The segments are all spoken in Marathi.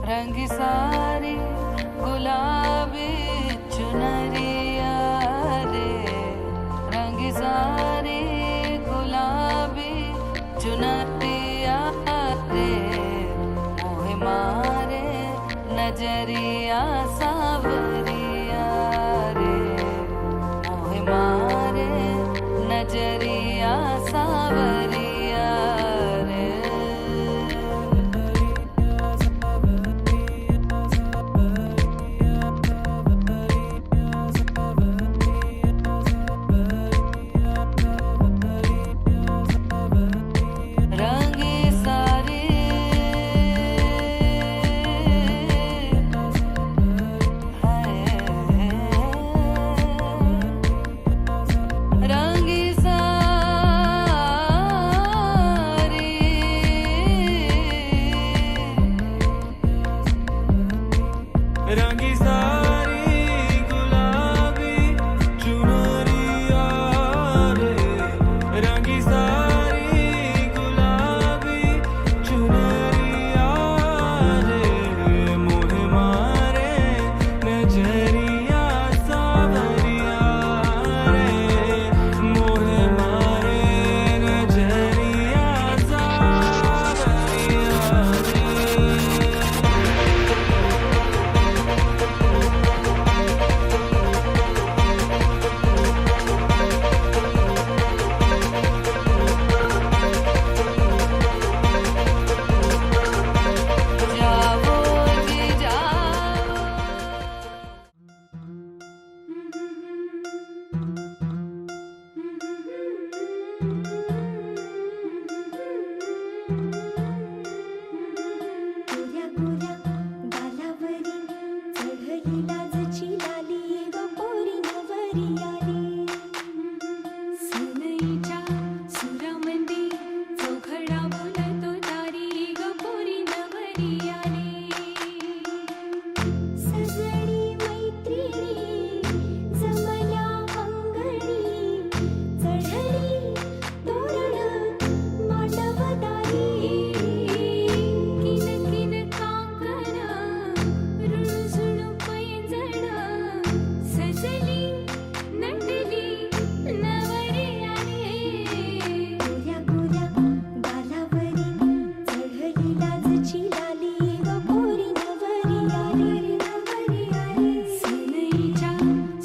रंगी सारी गुलाबी चुनरिया रे, रंगी सारी गुलाबी चुनरिया रे, मोहे मारे नजरिया सावरिया रे, मोहे मारे नजरिया सावरिया रे। रंगी सारी रंगी सारी रंगी सारी गुलाबी चुनरिया रे, रंगी सारी गुलाबी चुनरिया रे, मोहे मारे नजरिया सावरिया रे, मोहे मारे नजरिया सावरिया रे। जावो जी जावो। गोऱ्या गोऱ्या गालावरी चढली लाजची लाली ग पोरी नवरी आली, सनईच्या सुरामंदी चौघडा बोलतो दारी ग पोरी नवरी आली, सजनी मैत्रिणी जमल्या अंगणी, चढली तोरण मांडवदारी, किन किन काकण रुणझुण पैंजण, सजली नटली नवरी आली, गोऱ्या गोऱ्या गालावरी चढली लाजची लाली ग पोरी नवरी आली, नवरी आली, सनईच्या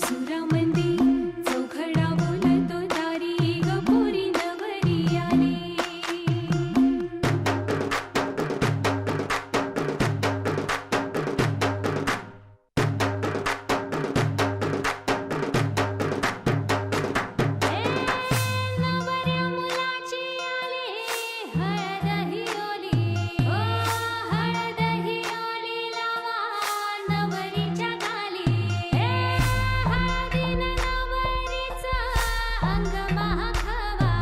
सुरामंदी चौघडा बोलतो दारी ग पोरी नवरी आली. नवऱ्या मुलाची आली हळद ही ओली, ओ हळद ही ओली लावा नवरीच्या गाली, हळदीनं नवरीचं अंग महाखावा,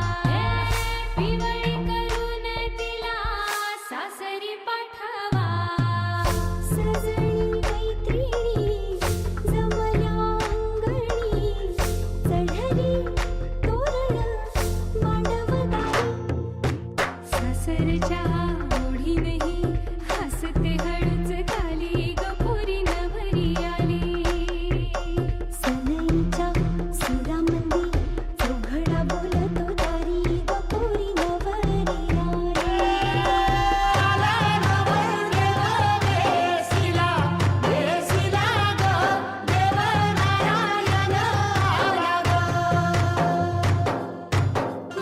पिवळी करून तिला सासरी पाठवा, सजनी मैत्रिणी जमल्या अंगणी, चढली तोरण मांडवदारी, सासरच्या ओढीनही हसते हळूच खाली ग पोरी नवरी आली, सनईच्या सुरामंदी चौघडा बोलतो दारी ग पोरी नवरी आली.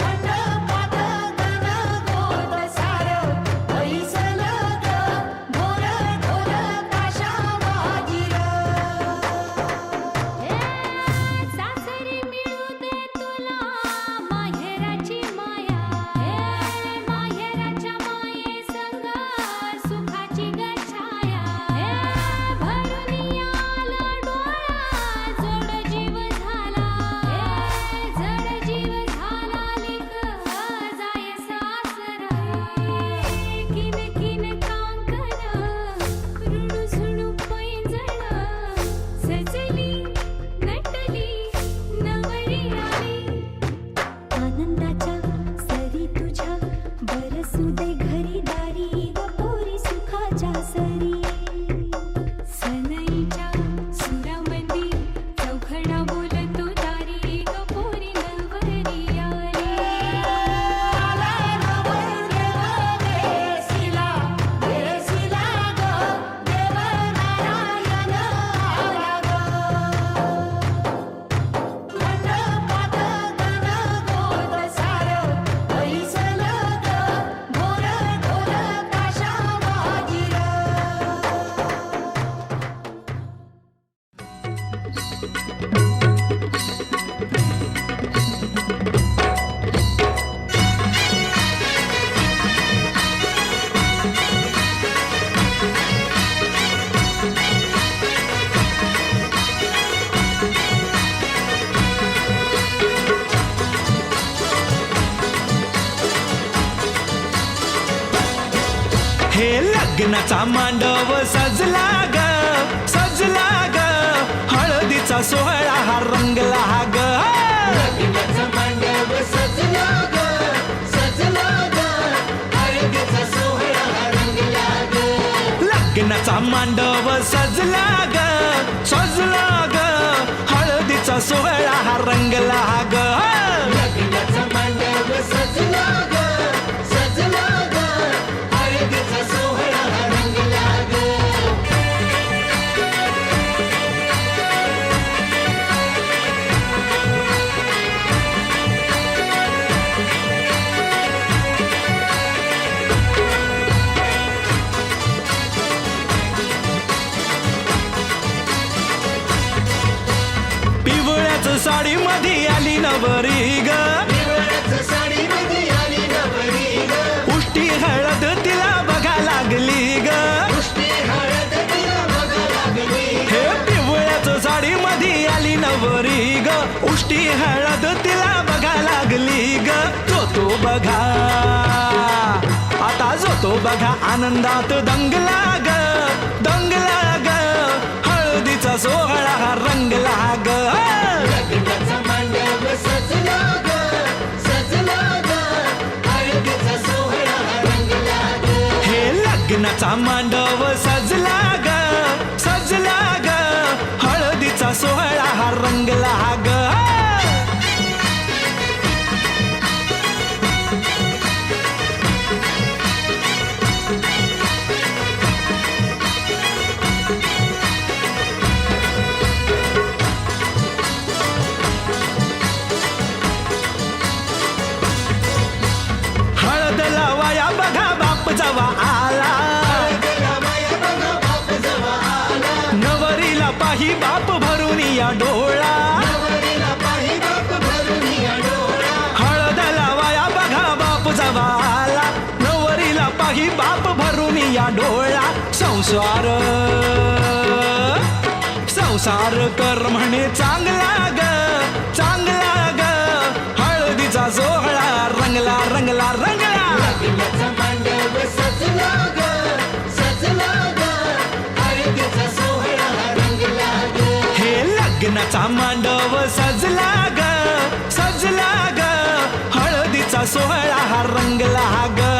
मंडपात गणगोत सारं हे लग्नाचा मांडव सजला ग सजला ग हळदीचा सोहळा हा रंगला ग लग्नाचा मांडव सजला ग सजला ग हळदीचा सोहळा हा रंगला ग लग्नाचा मांडव सजला ग सजला ग हळदीचा सोहळा हा रंगला ग लग्नाचा मांडव सजला ग सजला ग हळदीचा सोहळा हा रंगला ग पिवळ्याच साडी मध्ये आली नवरी ग पिवळ्याच्या साडीमध्ये आली नवरी ग उष्टी हळद तिला बघा लागली ग पुष्टी हळद तिला बघा लागली हे पिवळ्याच साडी मध्ये आली नवरी ग उष्टी हळद तिला बघा लागली ग जो बघा आता जो बघा आनंदात दंगला ग दंगला ग हळदीचा सोहळा हा रंगला ग लग्नाचा मांडव सजला ग सजला ग हळदीचा सोहळा हा रंगला ग हे लग्नाचा मांडव सजला ग सजला ग हळदीचा सोहळा हा रंगला ग हळद लावाया बघा बाप जवा आला हळदीला बाया बघा बाप जवा आला नवरीला पाही बाप भरून या डोळा नवरीला पाही बाप भरून या डोळा हळद लावाया बघा बाप जवा आला नवरीला पाही बाप भरून या डोळा संसार संसार कर म्हणे चांगला ग चांगला ग हळदीचा सोहळा रंगला रंगला रंगला लग्नाचा मांडव सजला ग सजला ग हळदीचा सोहळा हा रंगला ग हे लग्नाचा मांडव सजला ग सजला ग हळदीचा सोहळा हा रंगला ग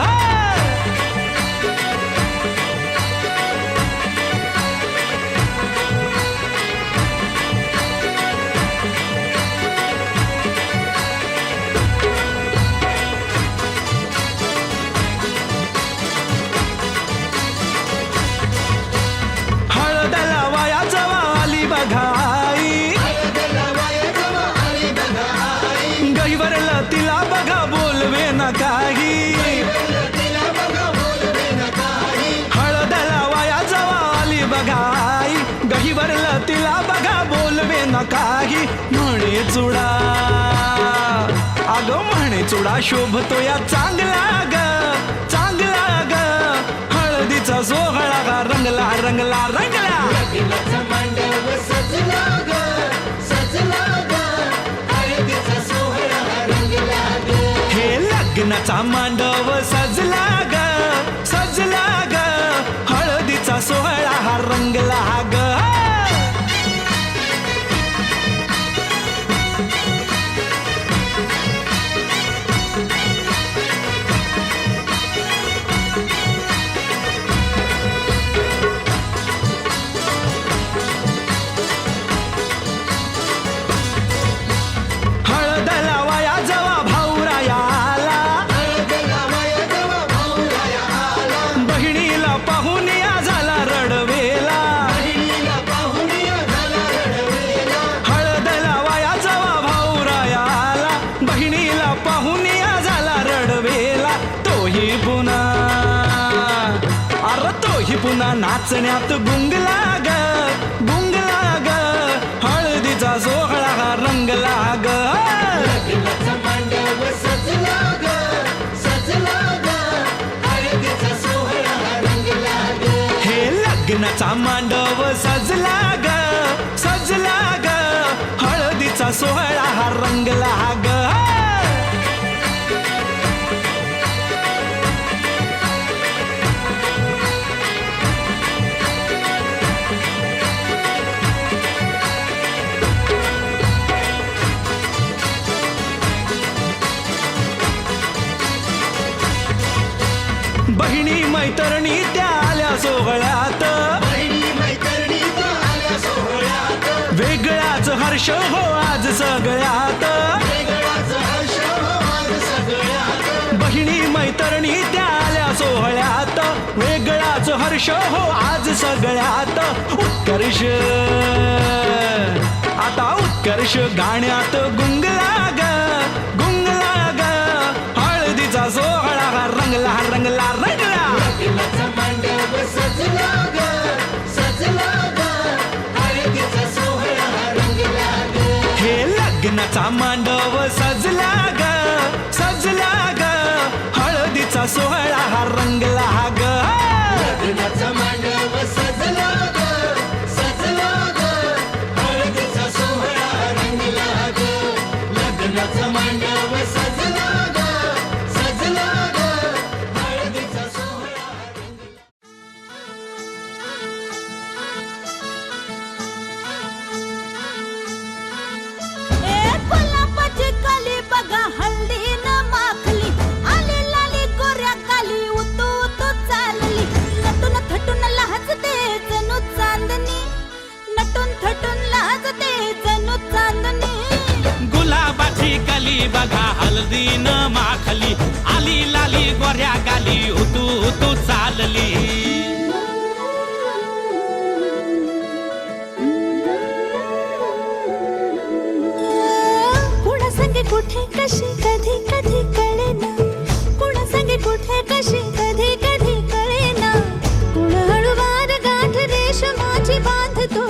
हळद लावाया जवा आली बघाई हळदीला बाया जवा आली बघा आई गहिवरला तिला बघा बोलवे न काही तिला बघा बोलवे न काही हळद लावाया जवा आली बघाई गहिवरला तिला बघा बोलवे न काही म्हणे चुडा अगं म्हणे चुडा शोभतो या चांगला ग चांगला ग हळदीचा सोहळा गा रंगला रंगला रंगला लग्नाचा मांडव सजला ग सजला ग हळदीचा सोहळा हा रंगला ग हे लग्नाचा मांडव सजला ग सजला ग हळदीचा सोहळा हा रंगला ग हळद लावाया जवा भाऊराया आला हळदीला बाया जवा भाऊराया आला बहिणीला पाहून या झाला रडवेला बहिणीला पाहून या झाला रडवेला हळद लावाया जवा भाऊराया आला बहिणीला पाहून या झाला रडवेला तोही पुन्हा अरे तोही पुन्हा नाचण्यात गुंगला ग गुंगला ग हळदीचा सोहळा हा रंगला ग लग्नाचा मांडव सजला ग सजला ग हळदीचा सोहळा हा रंगला ग हे लग्नाचा मांडव सजला ग सजला ग हळदीचा सोहळा हा रंगला ग मैत्रिणी त्या आल्या सोहळ्यात बहिणी मैत्रिणी त्या आल्या सोहळ्यात वेगळाच हर्ष हो आज सगळ्यात वेगळाच हर्ष हो आज सगळ्यात बहिणी मैत्रिणी त्या आल्या सोहळ्यात वेगळाच हर्ष हो आज सगळ्यात उत्कर्ष आता उत्कर्ष गाण्यात गुंगला ग हळदीचा सोहळा रंगला रंगला रंगला लग्नाचा मांडव सजला ग सजला ग हळदीचा सोहळा रंगला ग हे लग्नाचा मांडव सजला ग हळदीचा सोहळा हा रंगला ग लग्नाचा मांडव सजला ग हळदीचा सोहळा रंगला ग लग्नाचा मांडव सजला ग हळदीचा सोहळा गुलाबाची कली बघा हल्दी न माखली आली लाली गोऱ्या काली उतू उतू चालली नटून थटून लाजते जणू चांदणी नटून थटून लाजते जणू चांदणी गुलाबाची कली बघा हल्दी न माखली आली लाली गोऱ्या गाली उतू उतू चालली कुणा संगे कुठे कशी कधी कधी कळेना कुणा संगे कुठे कशी कधी कधी कळेना कुण हळूवार गाठ रेशमाची बांधतो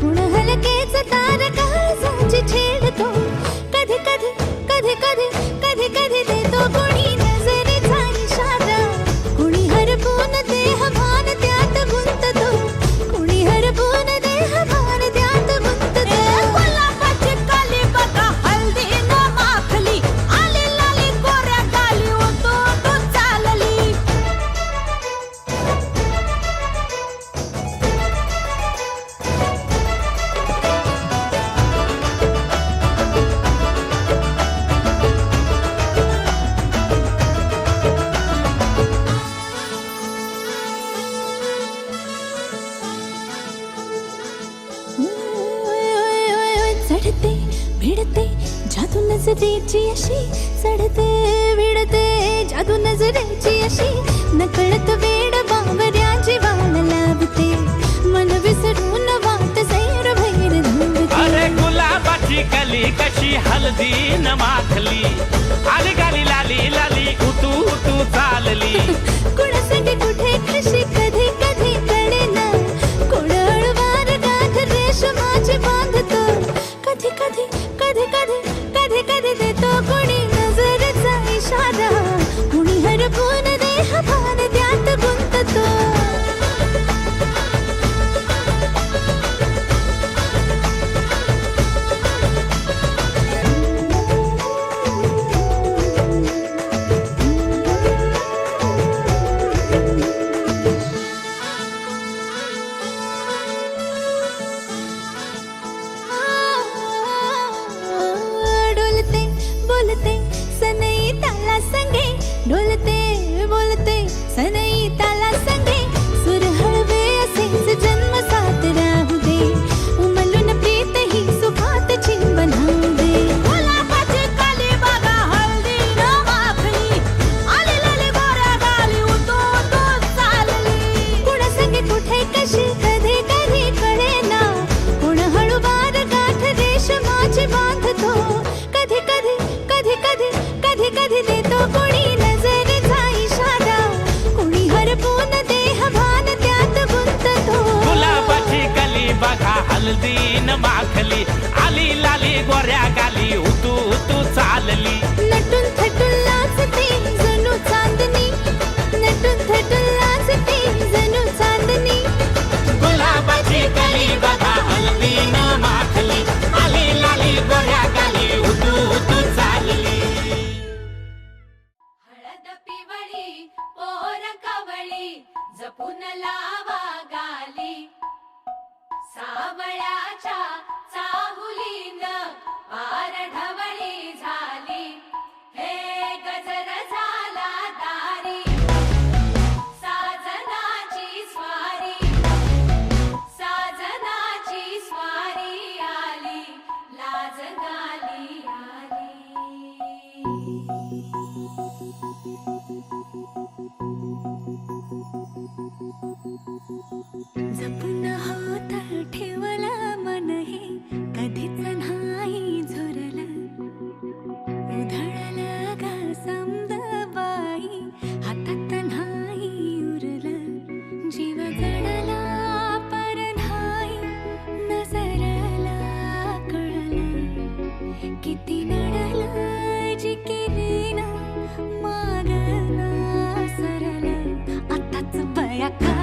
कुण हलकेच तार काळजाची छेडतो कधी कधी कधी कधी कधी कधी देतो कोणी नजरेचा इशारा कुणी हरपून देह भान त्यात गुंततो कुणी हरपून देह भान त्यात गुंततो गुलाबाची कली बघा हल्दी न माखली आली लाली गोऱ्या गाली उतू उतू चालली चढते भिडते जादू नजरेची अशी चढते भिडते जादू नजरेची अशी नकळत वेड बावऱ्याची वाण लाभते मन विसरून वाट सैर भैर धावते अरे गुलाबाची कली कशी हल्दी न माखली आली गाली लाली लाली उतू उतू चालली कुणासाठी कुठे कशी कधी कधी कळेना कोण हळवार गाठ रेशमाची बांधतो कधी कधी कधी कधी कधी कधी देतो कोणी नजरेचा इशारा कुणी हरपून देह भान त्यात गुंततो डोलते बोलते सनई ताला संगे डोलते बोलते सनई ताला संगे सुर हळवे असेच जन्म साथ राहू दे उमलून प्रीत ही सुखात चिंबन होऊ दे गुलाबाची कली बघा हल्दी न माखली आली लाली गोऱ्या गाली उतू उतू चालली कुणा संगे कुठे कशी कधी कधी कळेना कुण हळूवार गाठ रेशमाची बांधतो कधी कधी कधी कधी कधी कधी देतो कोणी नजरेचा इशारा कोणी हरपून देह भान त्यात गुंततो गुलाबाची कली बघा हल्दी न माखली आली लाली गोऱ्या गाली उतू उतू चालली नटून थटून लाजते जणू चांदणी नटून थटून लाजते जणू चांदणी गुलाबाची कली बघा हल्दी न माखली आली लाली गोऱ्या गाली उतू उतू चालली हळद पिवळी पोर कवळी जपून लावा गाली सावळ्याच्या चाहुलीन पार ढवळी झाली हे गजर झाला दारी जपून होत ठेवलं मन हे कधीच नाही झुरलं उधळलं ग समद बाई हातात नाही उरलं जीव जडला पर नाही नजरला कळलं किती नडलं जी किरीन मागना सरलं आताच बया का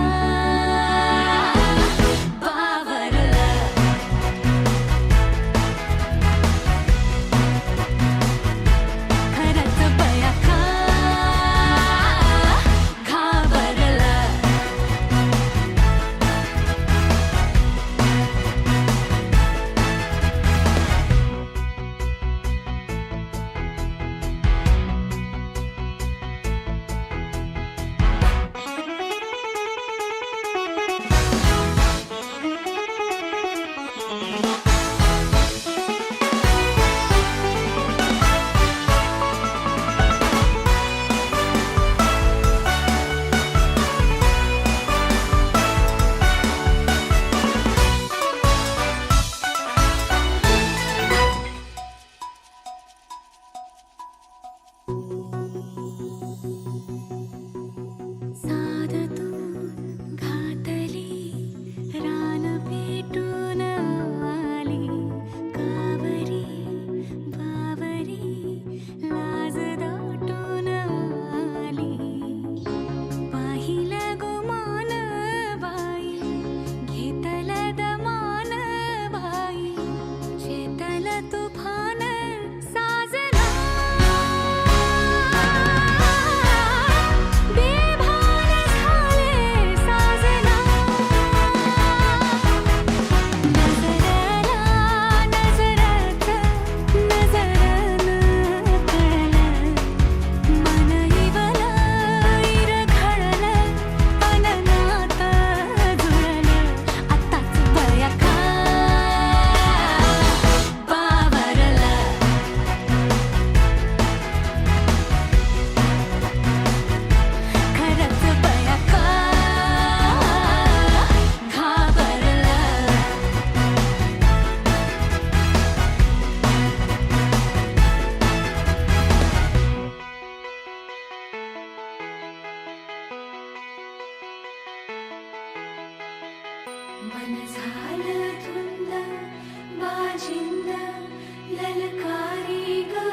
खरंच बया का घाबरलं साध तू घातली रान पेटून आली कावरी बावरी लाज दाटून आली पाहिलं गुमान बाई घेतलं दमान बाई शेतलं तुफान साजना बेभान झाले साजना नजरला नजरात नजरन कळलं मन इवलं इरघळलं अननात जुळलं आताच बया का बावरलं खरंच बया का घाबरलं मन झालं धुंद बाजिंद ललकारी ग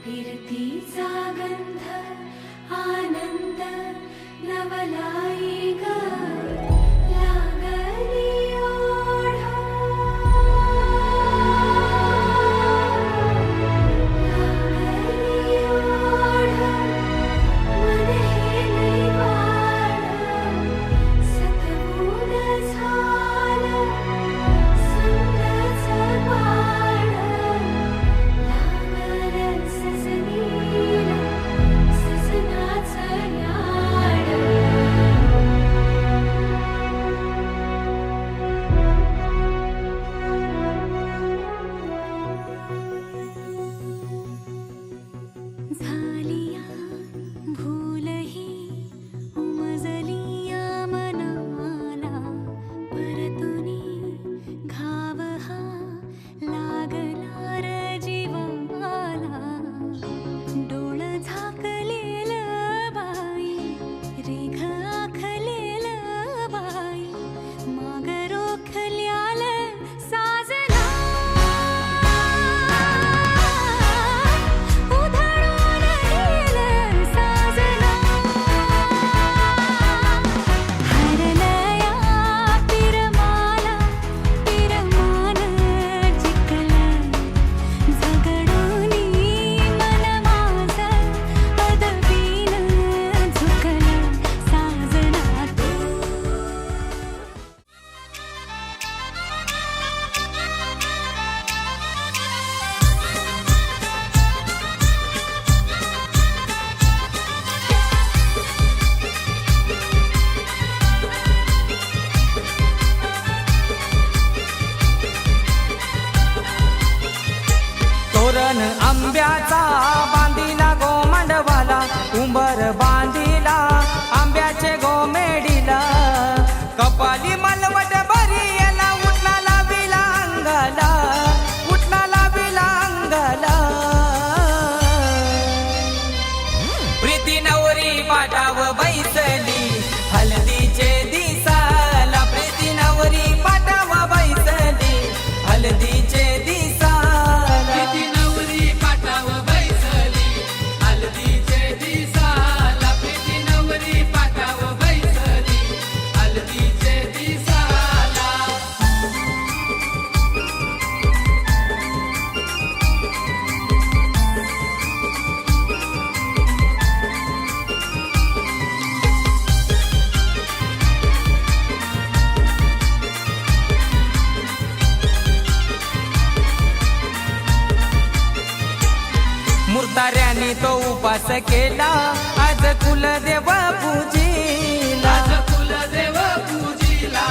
फिरतीचा गंध आनंद नवलाई ग लागली ओढ लागली ओढ मन हे लई वाढ सतबूड झालं संगच वाढ उंबर बांधिला आंब्याचे गोमेडीला कपाली मलवट बरी याला उठला लाविला अंगाला उठला लाविला अंगाला प्रीती नवरी पाटाव बैसली हलदीचे दिसाला प्रीती नवरी पाटाव बैसली हलदीचे दिसाला प्रीती नवरी पाटाव बैसली हलदीचे दिसाला प्रीती नवरी पाटाव बैसली हलदीचे दिसाला मुर्ताऱ्याने तो उपास केला आज कुलदेव पूजीला आज कुलदेव पूजिला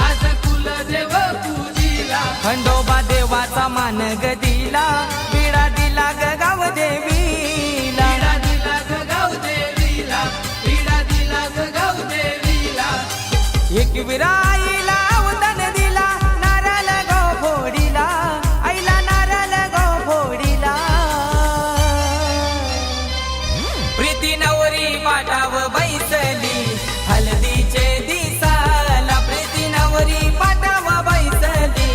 आज कुलदेव पूजिला खंडोबा देवाचा मान ग दिला विडा दिला ग गाव देवीला विडा दिला ग गाव देवीला विडा दिला ग गाव देवीला एक विराईला अवदान दिला नारळ गो फोडीला आईला नारळ गो फोडीला प्रीती नवरी पाटाव बैसली हलदीचे दिसाला प्रीती नवरी पाटाव बैसली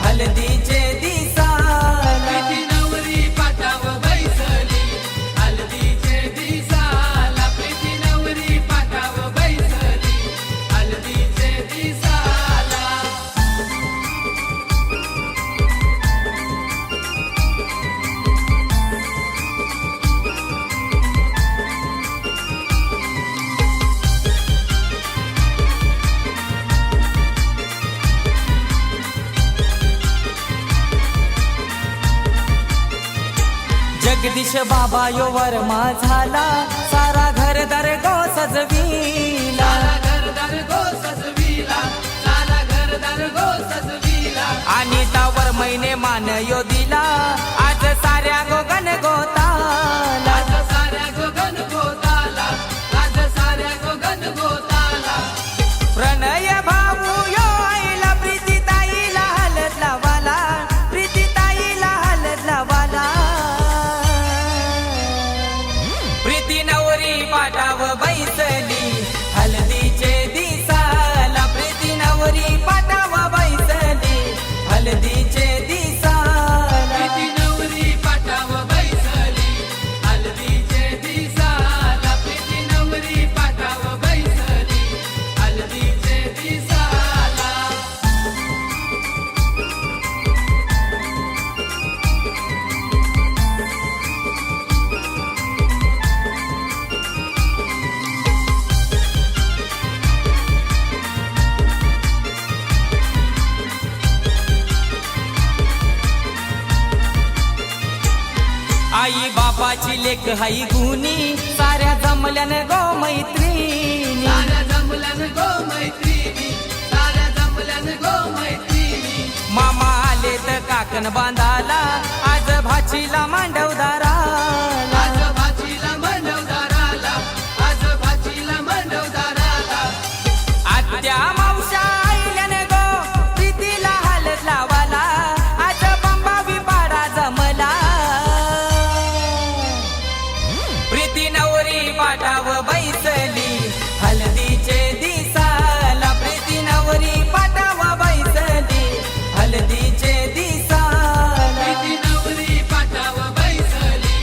हलदीचे दिसाला प्रीती नवरी पाटाव बैसली हलदीचे दिसाला प्रीती नवरी पाटाव बैसली हलदीचे दिसाला जगदीश बाबा यो वरमा झाला सारा घरदार गो सजवीला सारा घरदार गो सजविला सारा घरदार गो सजविला आणि तावर महिने मान यो दिला आज साऱ्या गोगन गोताला आज साऱ्या गगन गोताला आज साऱ्या गगन गोताला प्रणय भाऊ यो आईला प्रीती ताईला हलत लावाला प्रीती ताईला हलत लावाला प्रीती नवरी पाटाव बैसली हलदीचे दिसाला प्रीती नवरी पाटाव बैसली हलदीचे दिसाला प्रीती नवरी पाटाव बैसली हलदीचे दिसाला प्रीती नवरी पाटाव बैसली हलदीचे दिसाला आई बापाची लेख हाई गुणी साऱ्या जमल्याने गो मैत्रिणी साऱ्या जमल्यान गो मैत्रिणी साऱ्या जमल्यान गो मैत्रिणी मामा आले तर काकण बांधाला आज भाचीला मांडवदाराला आज भाचीला मंडवदाराला आज भाचीला मंडवदाराला आत्या मावशा आईल्याने गो प्रीतीला हालत लावाला आज बंबावी पाडा जमला प्रीती नवरी पाटाव बैसली हलदीचे दिसाला प्रीती नवरी पाटाव बैसली हलदीचे दिसाला प्रीती नवरी पाटाव बैसली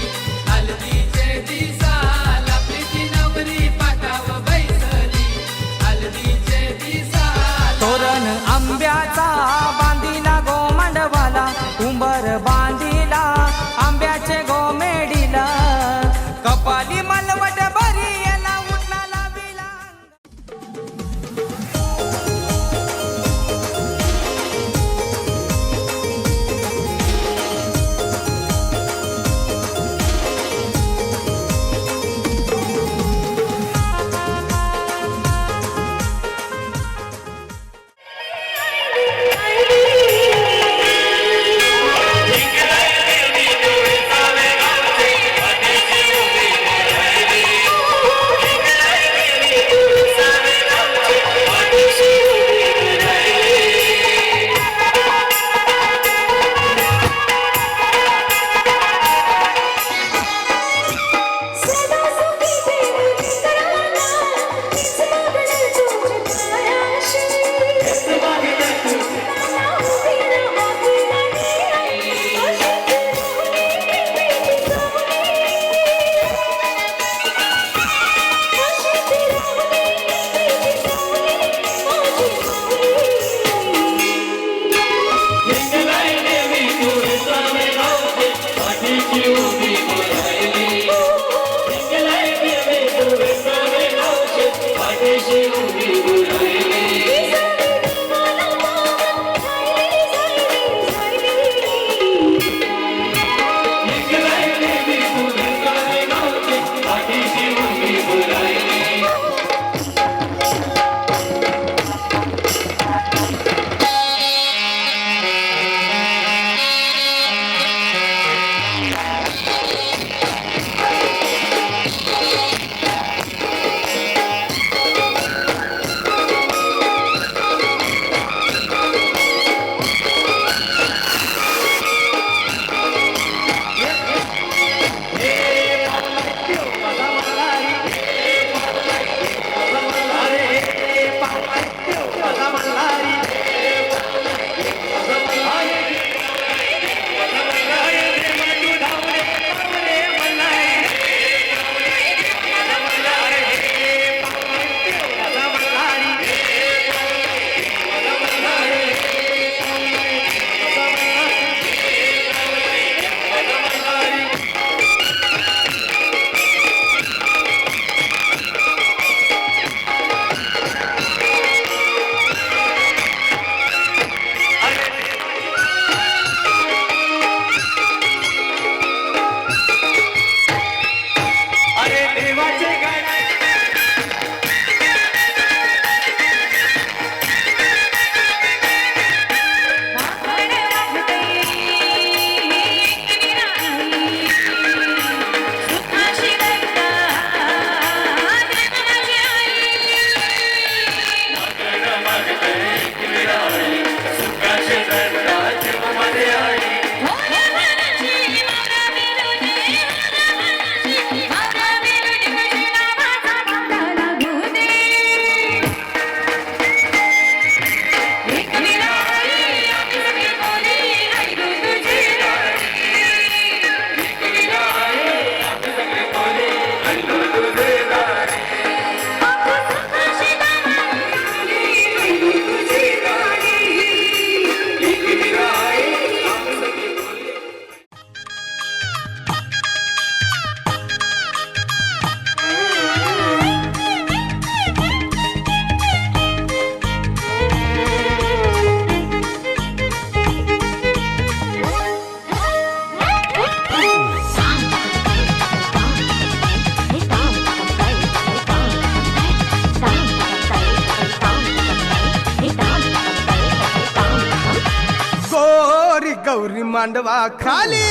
मांडवा खाली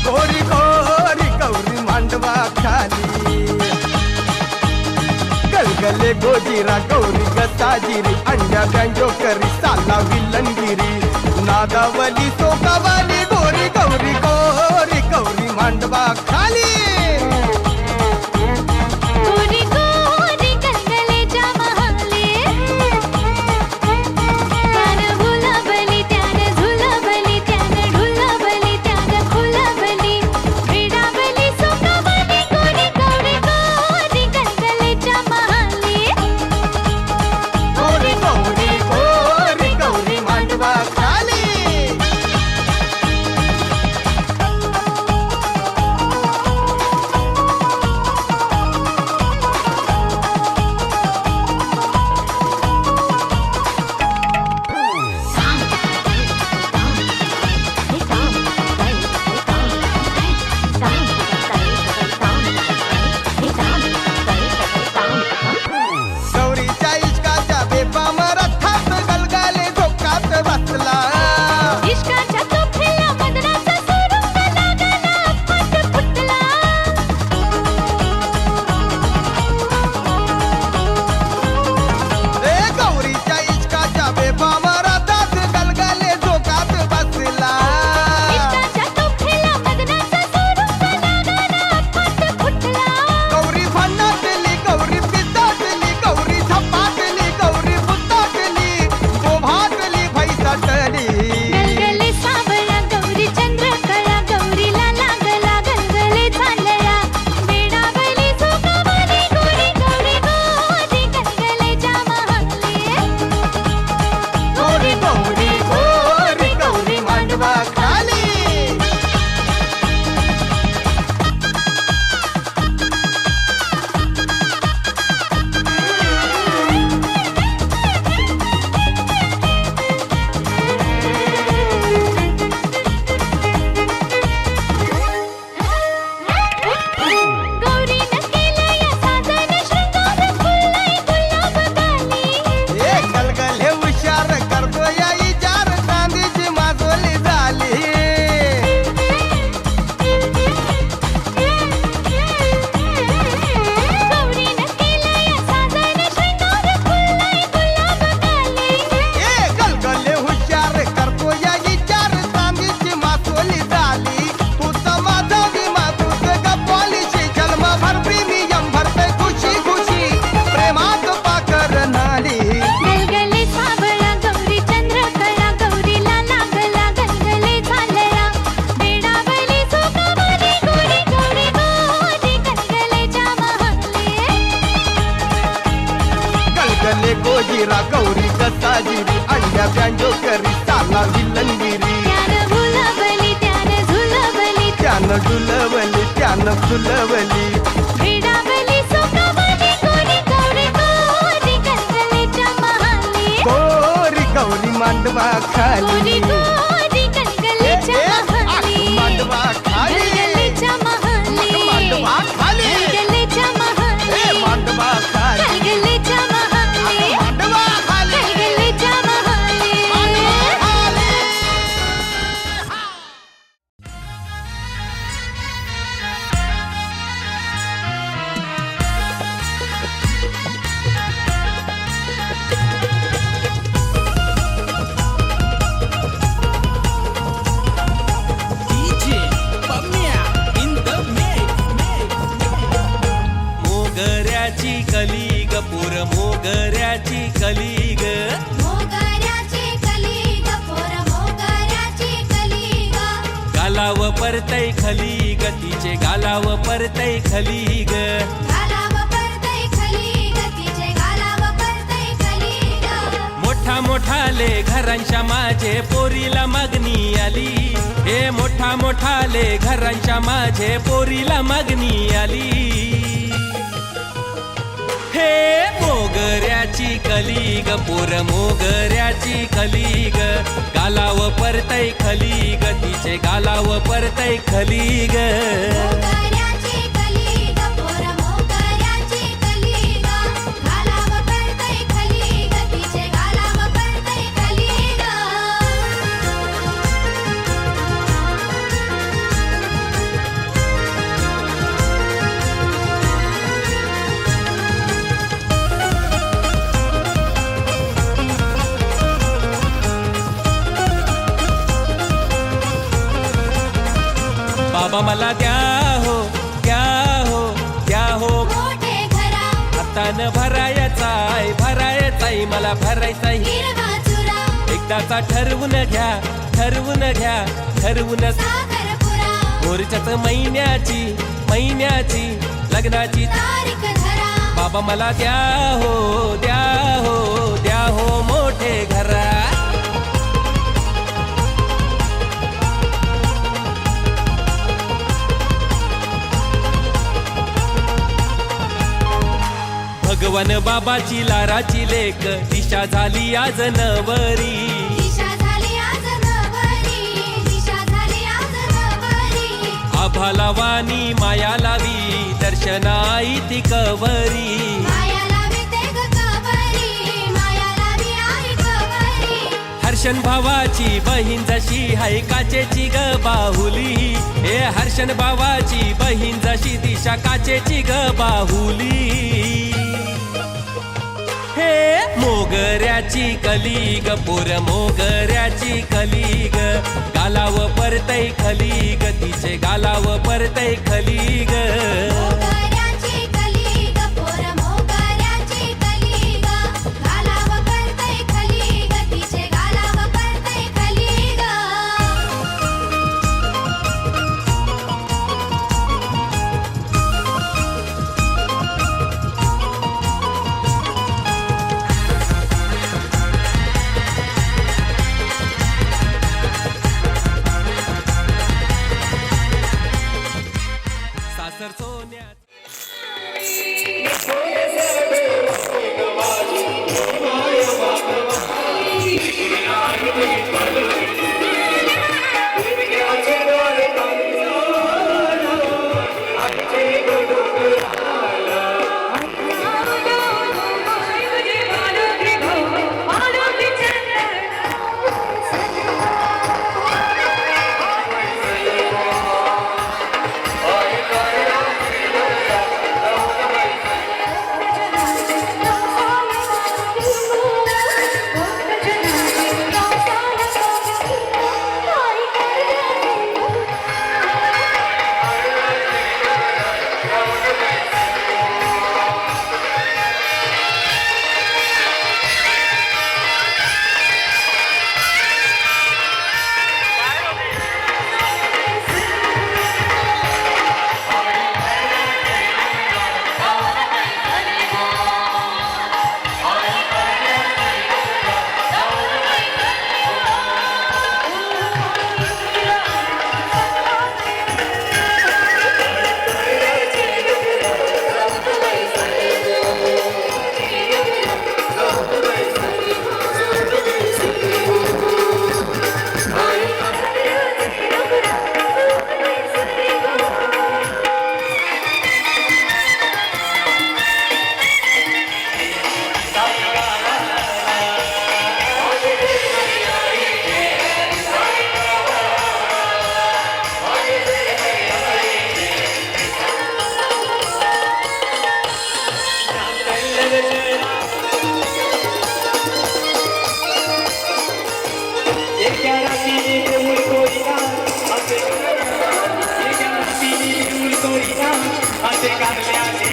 गोरी गोरी गौरी मांडवा खाली गलगले गोजीरा गौरी गसाजिरी अंड्या बँजो करी साला विलंगिरी नादावली सोकावाली गोरी गौरी गोरी गौरी मांडवा खाली गोरी गोरी गलगलेच्या महाले त्यानं भुलाबली त्यानं झुलाबली त्यानं ढुलाबली त्यानं खुलाबली विडाबली सोकाबली गोरी गौरी गोरी गलगलेच्या महाले गोरी गौरी गोरी गौरी मांडवा खाली गौरीच्या इश्काच्या बेपाम रथात गलगाले झोकात बसला इश्काच्या तोफेला मदनाचा सुरुंग लागला पट फुटला ए गौरीच्या इश्काच्या बेपाम रथात गलगाले झोकात बसला इश्काच्या तोफेला मदनाचा सुरुंग लागला पट फुटला गौरी भन्नाटली गौरी पिसाटली गौरी झपाटली गौरी बुताटली गोभाटली भैसाटली गलगले सावळा गौरी चंद्रकळा गौरीला लागला गलगले झालया वेडावली झोकावली गोरी गौरी गोरी गलगलेच्या महाले गोरी गौरी गोरी गौरी मांडवा खाली गौरीनं केलं या साजन शृंगार फुललंय गुलाब गाली ए गलगले हुशार करतो या इजार चांदीची माजोली झाली गौरीनं केलं या साजन शृंगार फुललंय गुलाब गाली ए गलगले हुशार करतो या इजार चांदीची माजोली झाली तू तर माझा विमा तुझं गप्पालीशी जन्मभर प्रीमियम भरते खुशी खुशी प्रेमात पाकर नाली गलगले सावळा गौरी चंद्रकळा गौरीला लागला गलगले झालया वेडावली झोकावली गोरी गौरी गोरी गलगलेच्या महाले गलगले गोजीरा गौरी गसाजिरी अंड्या बँजो करी साला विलंगिरी त्यानं भुलाबली त्यानं झुलाबली त्यानं डुलवली त्यानं फुलवली वेडावली सोकावली गोरी गौरी गोरी गलगलेच्या महाले गोरी गौरी मांडवा खाली गोरी गोरी गलगलेच्या महाले मांडवा खाली गलगलेच्या महाले मांडवा खाली गलगलेच्या महाले मांडवा खाली गलगलेच्या महाले मांडवा खाली गलगलेच्या महाले मोगऱ्याची कली ग पोर मोगऱ्याची कली ग मोगऱ्याची कली ग पोर मोगऱ्याची कली ग गालाव परतय खली ग तिचे गालाव परतय खली ग गालाव परतय खली ग तिचे गालाव परतय खली ग मोठा मोठाले घरांच्या माझे पोरीला मागणी आली हे मोठा मोठाले घरांच्या माझे पोरीला मागणी आली हे मोगऱ्याची कली ग पोर मोगऱ्याची कली ग गालाव परतय खली ग तिचे गालाव परतय खली ग मोगऱ्याची कली ग पोर मोगऱ्याची कली ग गालाव परतय खली ग तिचे गालाव परतय खली ग बाबा मला द्या हो द्या हो द्या हो मोठे घरा हातानं भरायचाय भरायचाय मला भरायचाय हिरवा चुरा एकदाचा ठरवून घ्या ठरवून घ्या ठरवून साखरपुरा मोरच्याच महिन्याची लग्नाची तारीख धरा बाबा मला द्या हो द्या हो द्या हो मोठे घरा भगवान बाबाची लाराची लेक दिशा झाली आज नवरी दिशा झाली आज नवरी दिशा झाली आज नवरी आभाला वाणी माया लावी दर्शनाई ती कवरी माया लावी ते ग कवरी माया लावी आई कवरी हर्षण भावाची बहीण जशी हाय काचेची ग बाहुली हे हर्षण भावाची बहीण जशी दिशा काचेची ग बाहुली हे मोगऱ्याची कली ग पोर मोगऱ्याची कली ग गालाव परतय खली ग तिचे गालाव परतय खली ग मोगऱ्याची कली ग पोर मोगऱ्याची कली ग गालाव करतय खली ग तिचे गालाव करतय खली ग सासर सोन्यात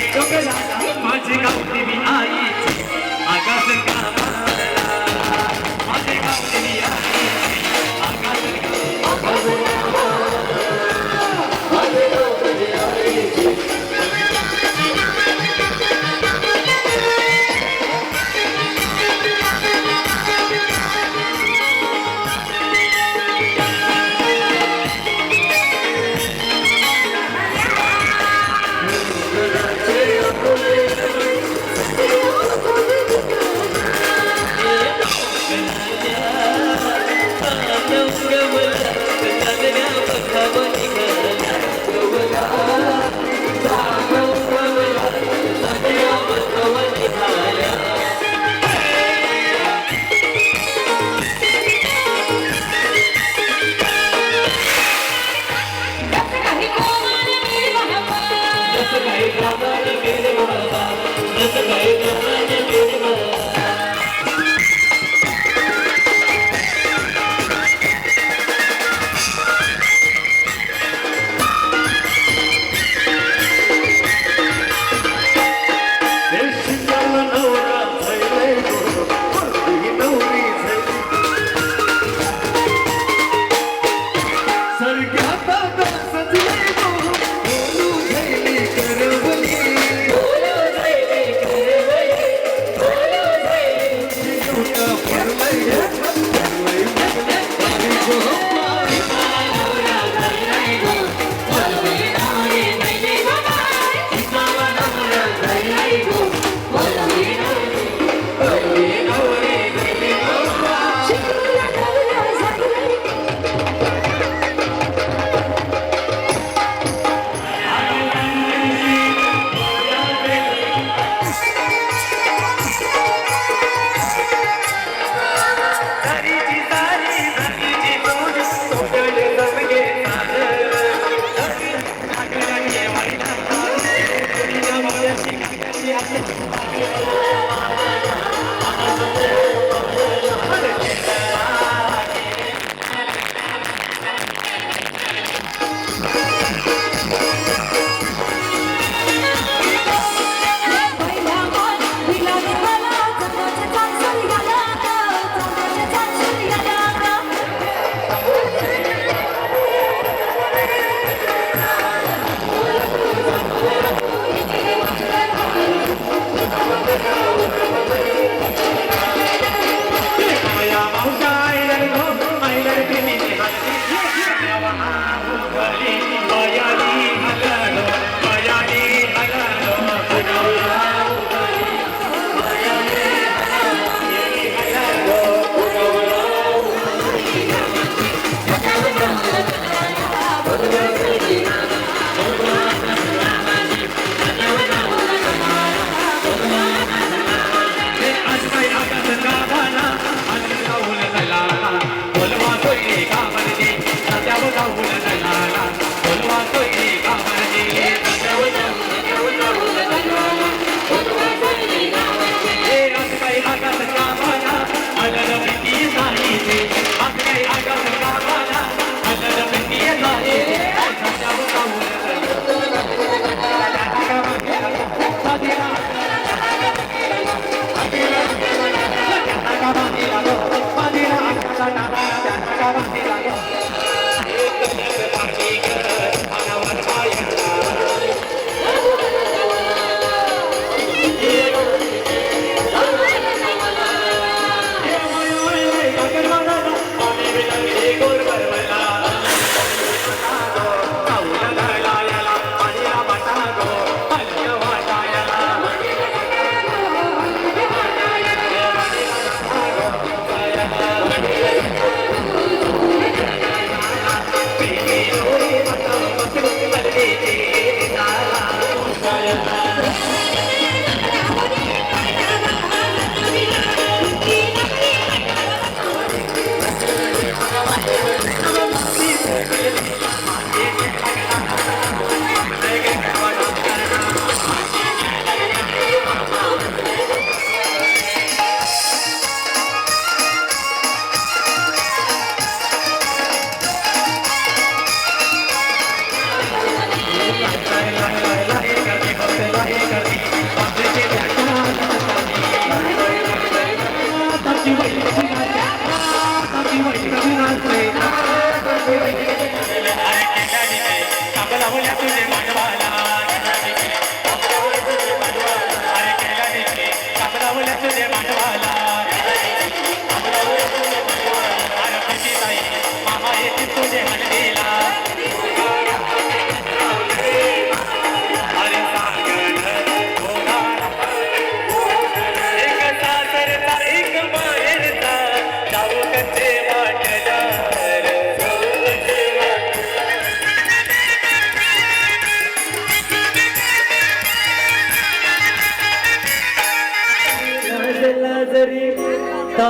माझे गावदेवी आई आकाश माझे गावदेवी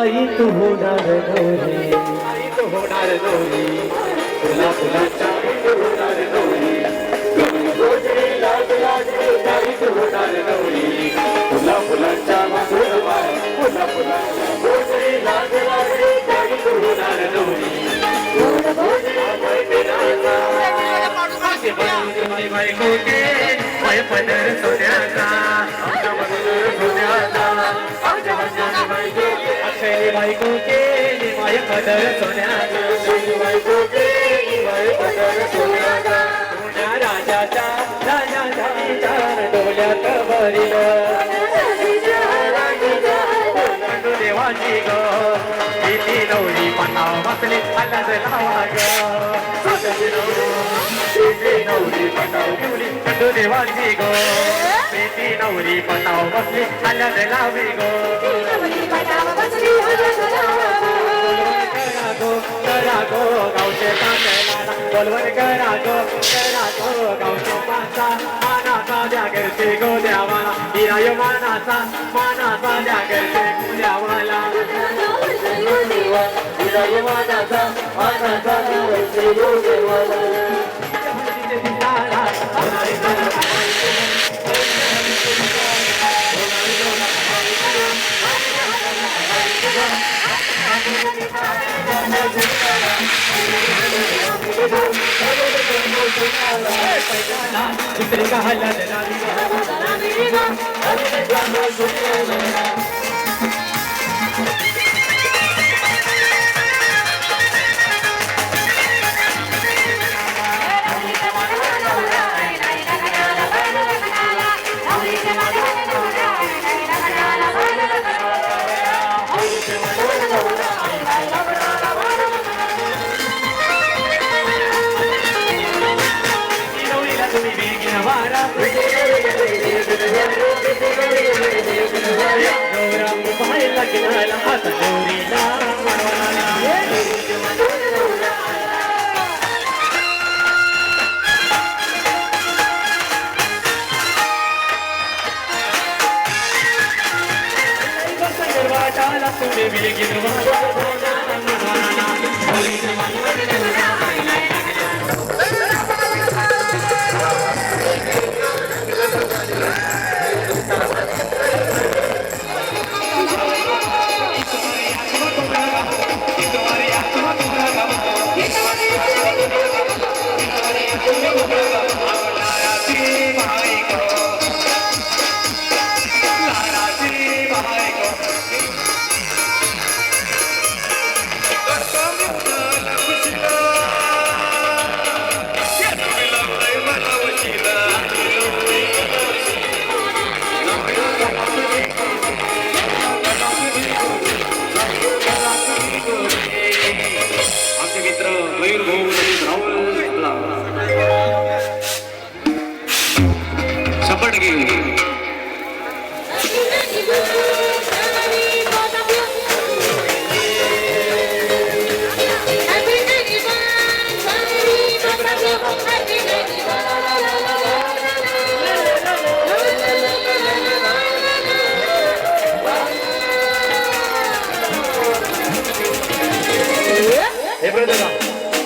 आई तू होणार नवरी, आई तू होणार नवरी, फुला फुलांच्या आई तू होणार नवरी, गौरी गोजरी लाज लाजरी आई तू होणार नवरी, फुला फुलांच्या मधुर वार, फुला फुलांच्या गोजरी लाज लाजरी आई तू होणार नवरी, गौरी गोजरी मैत्रिणीचा माझे बाई बायको के माय पदर सोन्याचा, आमच्या पदर सोन्याचा, आमच्या पदर बायको अक्षय बायको के माय पदर सोन्याचा, अक्षय बायको के माय पदर सोन्याचा, पुण्या राजाच्या राजाच्या विचार डोल्यात भरिलं, देवाची ग किती नवरी पणाव बसली आलाच लावा ग, नवरी पटाव घेऊली खंडू देवाची गो, प्रीती नवरी पटाव बसली आल्यात लावी गो, करा गो गावचे कांदळाला बोलवण करा गो गावचे पाचा मानाचा द्या घरचे गो द्यावाला, हिराय मानाचा द्या घरचे गो द्यावाला, हिराय मानाचा द्या घरचे गो द्यावाला. चित्री का हालत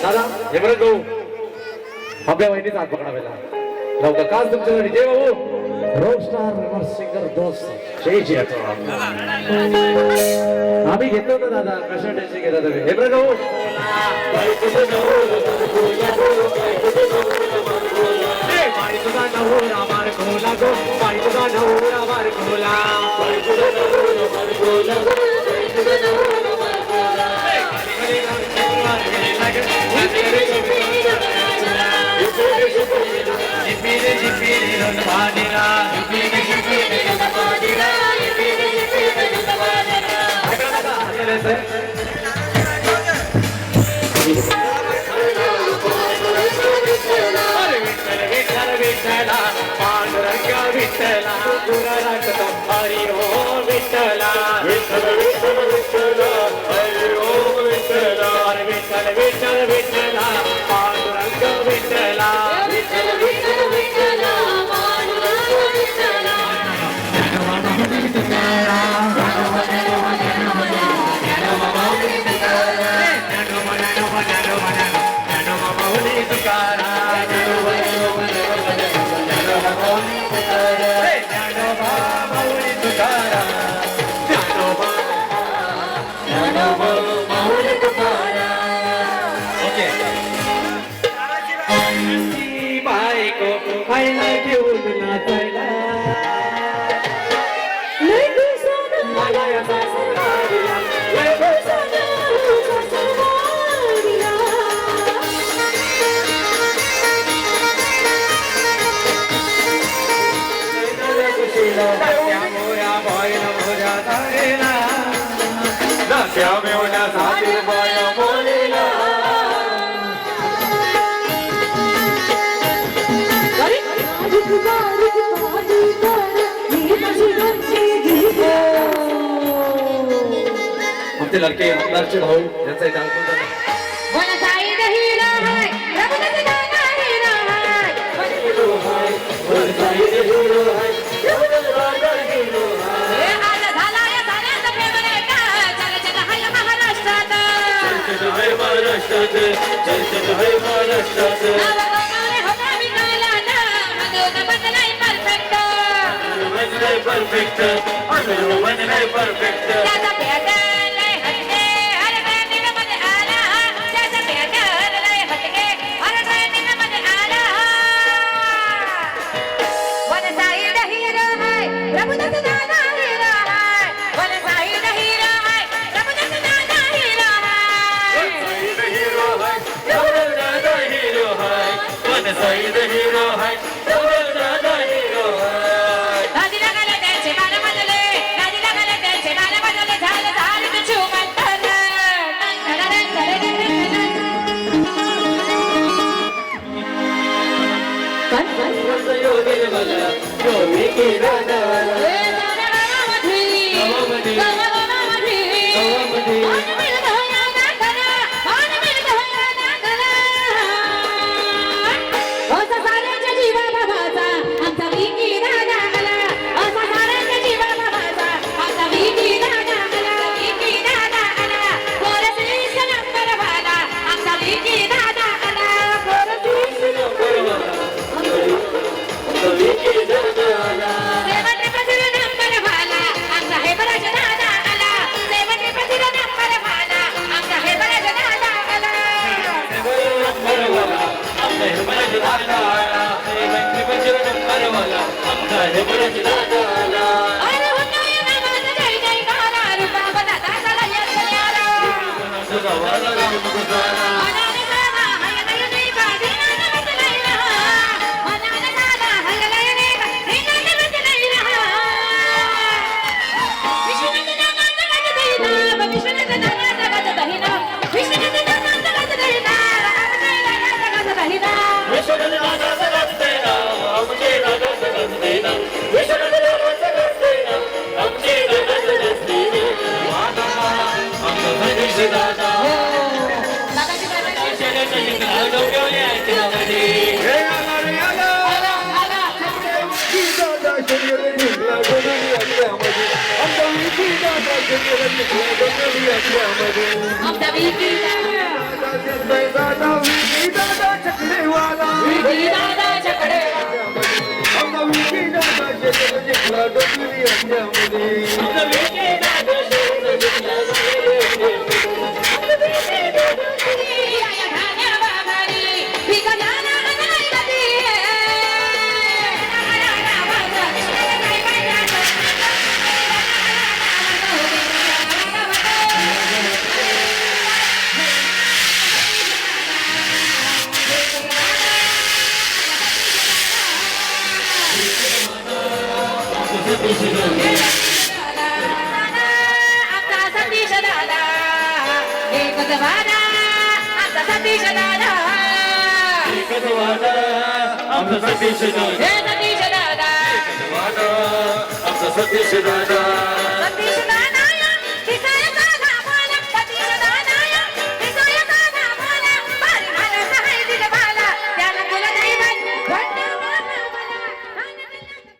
दादा हेमराज भाऊ आपल्या वहिनीचा हात पकडा पहिला लवकर काच तुमच्यासाठी जय भाऊ रॉक स्टार सिंगर दोस्त जय आम्ही घेतलं होतं दादा कशा टेन्शन घेता तुम्ही हेमराज भाऊ तुझा नवरा मार खोला गो बाई तुझा नवरा मार खोला पांडुरंगा विठ्ठला गुरुराज हरी ओम विठ्ठला विठ्ठल विठ्ठल विठ्ठला हरी ओम विठ्ठला विठ्ठल विठ्ठल विठ्ठला पांडुरंगा विठ्ठला विठ्ठल विठ्ठल विठ्ठला पांडुरंगा विठ्ठला हे ज्ञानोबा माऊली तुकाराम ज्ञानोबा माऊली तुकाराम ओके बायको खायला घेऊन नाचायला मला या सासरवाडीला लय दिवसानं सासरवाडीला. नात्या मोऱ्या बायला मोऱ्या धारेला नात्या मेवण्या सासर बाया बोलेला आमचे लडके आमदारचे भाऊ यांचा एक अंकुर दादा perfect perfect Side the hero high, the hero high. Satish दादा